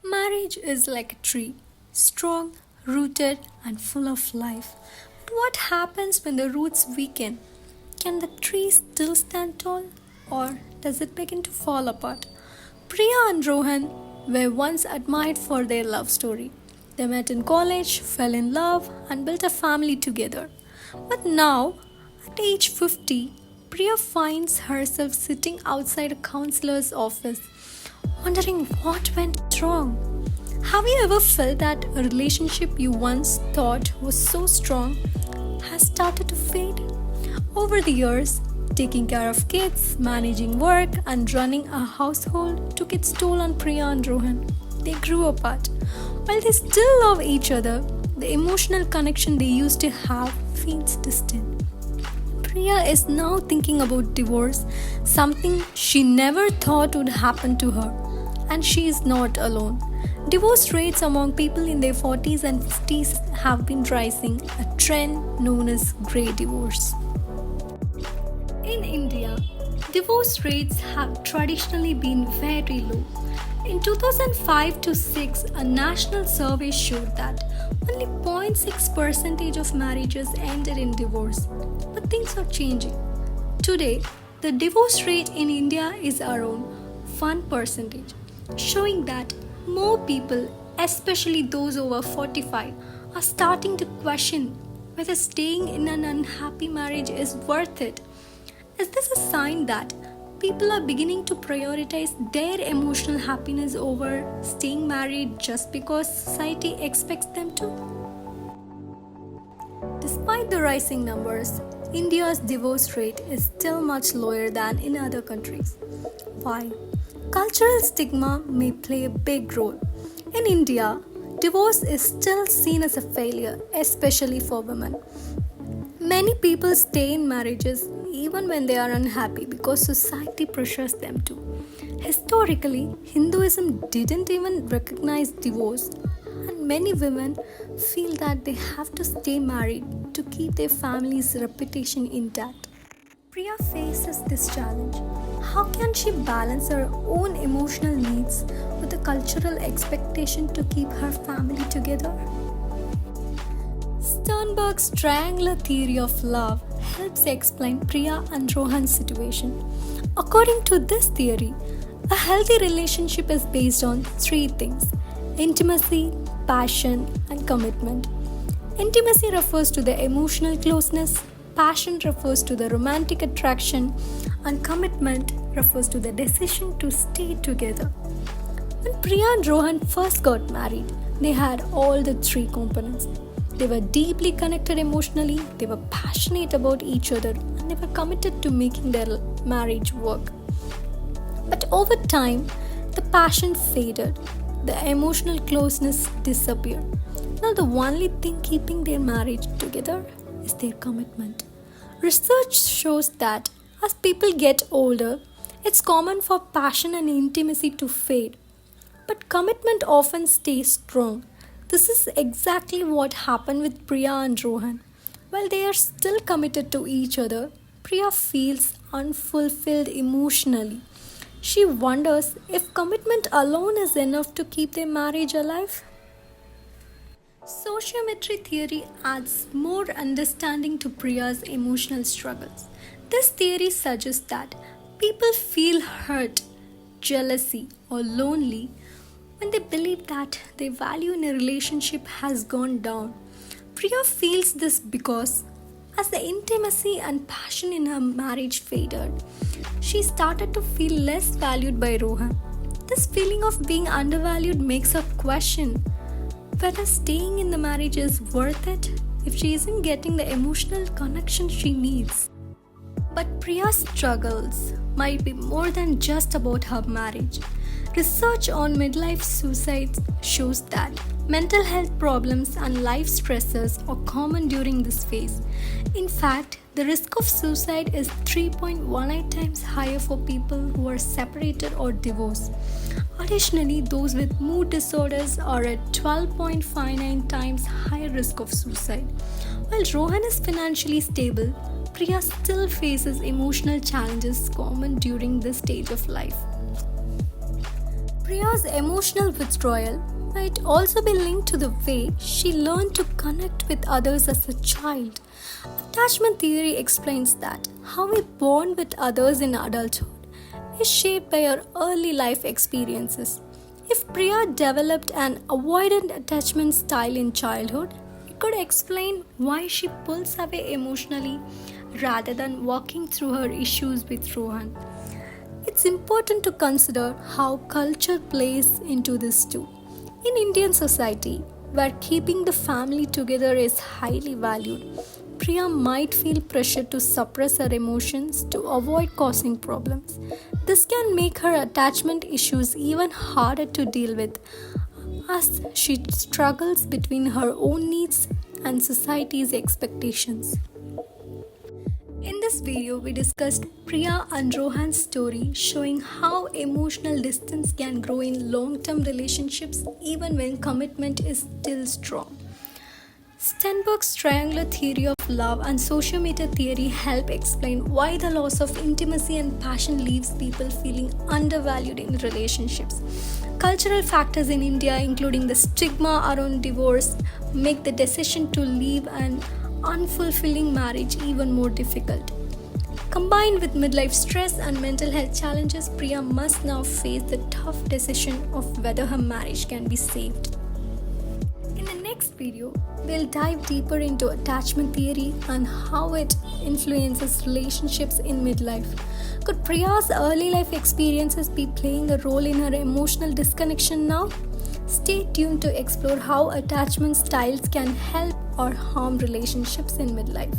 Marriage is like a tree, strong, rooted, and full of life. But what happens when the roots weaken? Can the tree still stand tall, or does it begin to fall apart? Priya and Rohan were once admired for their love story. They met in college, fell in love, and built a family together. But now, at age 50, Priya finds herself sitting outside a counselor's office, wondering what went wrong. Have you ever felt that a relationship you once thought was so strong has started to fade? Over the years, taking care of kids, managing work, and running a household took its toll on Priya and Rohan. They grew apart. While they still love each other, the emotional connection they used to have feels distant. Priya is now thinking about divorce, something she never thought would happen to her. And she is not alone. Divorce rates among people in their 40s and 50s have been rising, a trend known as grey divorce. In India, divorce rates have traditionally been very low. In 2005 to 6, a national survey showed that only 0.6% of marriages ended in divorce. But things are changing. Today, the divorce rate in India is around 1%, showing that more people, especially those over 45, are starting to question whether staying in an unhappy marriage is worth it. Is this a sign that people are beginning to prioritize their emotional happiness over staying married just because society expects them to? Despite the rising numbers, India's divorce rate is still much lower than in other countries. Why? Cultural stigma may play a big role. In India, divorce is still seen as a failure, especially for women. Many people stay in marriages even when they are unhappy because society pressures them to. Historically, Hinduism didn't even recognize divorce, and many women feel that they have to stay married to keep their family's reputation intact. Priya faces this challenge. How can she balance her own emotional needs with the cultural expectation to keep her family together? Sternberg's triangular theory of love helps explain Priya and Rohan's situation. According to this theory, a healthy relationship is based on three things: intimacy, passion, and commitment. Intimacy refers to the emotional closeness, passion refers to the romantic attraction, and commitment refers to the decision to stay together. When Priya and Rohan first got married, they had all the three components. They were deeply connected emotionally, they were passionate about each other, and they were committed to making their marriage work. But over time, the passion faded, the emotional closeness disappeared. Now, the only thing keeping their marriage together is their commitment. Research shows that as people get older, it's common for passion and intimacy to fade, but commitment often stays strong. This is exactly what happened with Priya and Rohan. While they are still committed to each other, Priya feels unfulfilled emotionally. She wonders if commitment alone is enough to keep their marriage alive. Sociometry theory adds more understanding to Priya's emotional struggles. This theory suggests that people feel hurt, jealousy, or lonely when they believe that their value in a relationship has gone down. Priya feels this because as the intimacy and passion in her marriage faded, she started to feel less valued by Rohan. This feeling of being undervalued makes her question whether staying in the marriage is worth it if she isn't getting the emotional connection she needs. But Priya's struggles might be more than just about her marriage. Research on midlife suicides shows that mental health problems and life stresses are common during this phase. In fact, the risk of suicide is 3.18 times higher for people who are separated or divorced. Additionally, those with mood disorders are at 12.59 times higher risk of suicide. While Rohan is financially stable, Priya still faces emotional challenges common during this stage of life. Priya's emotional withdrawal might also be linked to the way she learned to connect with others as a child. Attachment theory explains that how we bond with others in adulthood is shaped by our early life experiences. If Priya developed an avoidant attachment style in childhood, it could explain why she pulls away emotionally rather than walking through her issues with Rohan. It's important to consider how culture plays into this too. In Indian society, where keeping the family together is highly valued, Priya might feel pressure to suppress her emotions to avoid causing problems. This can make her attachment issues even harder to deal with as she struggles between her own needs and society's expectations. In this video, we discussed Priya and Rohan's story showing how emotional distance can grow in long-term relationships even when commitment is still strong. Stenberg's triangular theory of love and sociometer theory help explain why the loss of intimacy and passion leaves people feeling undervalued in relationships. Cultural factors in India, including the stigma around divorce, make the decision to leave an unfulfilling marriage even more difficult. Combined with midlife stress and mental health challenges, Priya must now face the tough decision of whether her marriage can be saved. In the next video, we'll dive deeper into attachment theory and how it influences relationships in midlife. Could Priya's early life experiences be playing a role in her emotional disconnection now? Stay tuned to explore how attachment styles can help or harm relationships in midlife.